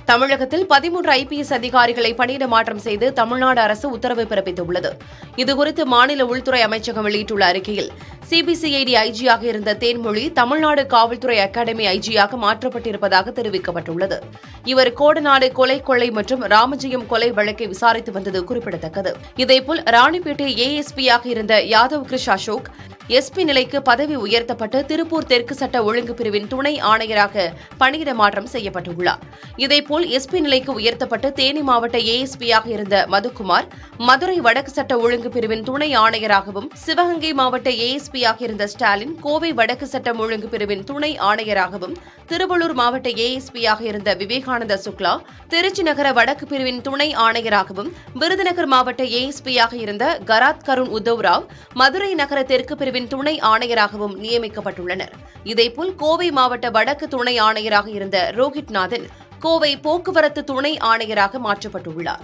தமிழகத்தில் 13 ஐபிஎஸ் அதிகாரிகளை பணியிட மாற்றம் செய்து தமிழ்நாடு அரசு உத்தரவு பிறப்பித்துள்ளது. இதுகுறித்து மாநில உள்துறை அமைச்சகம் வெளியிட்டுள்ள அறிக்கையில், சிபிசிஐடி ஐஜியாக இருந்த தேன்மொழி தமிழ்நாடு காவல்துறை அகாடமி ஐஜியாக மாற்றப்பட்டிருப்பதாக தெரிவிக்கப்பட்டுள்ளது. இவர் கோடநாடு கொலை கொள்ளை மற்றும் ராமஜெயம் கொலை வழக்கை விசாரித்து வந்தது குறிப்பிடத்தக்கது. இதேபோல் ராணிப்பேட்டை ஏஎஸ்பியாக இருந்த யாதவ் கிருஷ் அசோக் எஸ்பி நிலைக்கு பதவி உயர்த்தப்பட்டு திருப்பூர் தெற்கு சட்ட ஒழுங்கு பிரிவின் துணை ஆணையராக பணியிட மாற்றம் செய்யப்பட்டுள்ளார். இதேபோல் எஸ்பி நிலைக்கு உயர்த்தப்பட்டு தேனி மாவட்ட ஏஎஸ்பியாக இருந்த மதுக்குமார் மதுரை வடக்கு சட்ட ஒழுங்கு பிரிவின் துணை ஆணையராகவும், சிவகங்கை மாவட்ட ஏஎஸ்பியாக இருந்த ஸ்டாலின் கோவை வடக்கு சட்டம் ஒழுங்கு பிரிவின் துணை ஆணையராகவும், திருவள்ளூர் மாவட்ட ஏஎஸ்பியாக இருந்த விவேகானந்த சுக்லா திருச்சி நகர வடக்கு பிரிவின் துணை ஆணையராகவும், விருதுநகர் மாவட்ட ஏஎஸ்பியாக இருந்த கராத் கருண் உத்தவ் ராவ் மதுரை நகர தெற்கு பிரிவின் துணை ஆணையராகவும் நியமிக்கப்பட்டுள்ளனர். இதேபோல் கோவை மாவட்ட வடக்கு துணை ஆணையராக இருந்த ரோஹித்நாதன் கோவை போக்குவரத்து துணை ஆணையராக மாற்றப்பட்டுள்ளார்.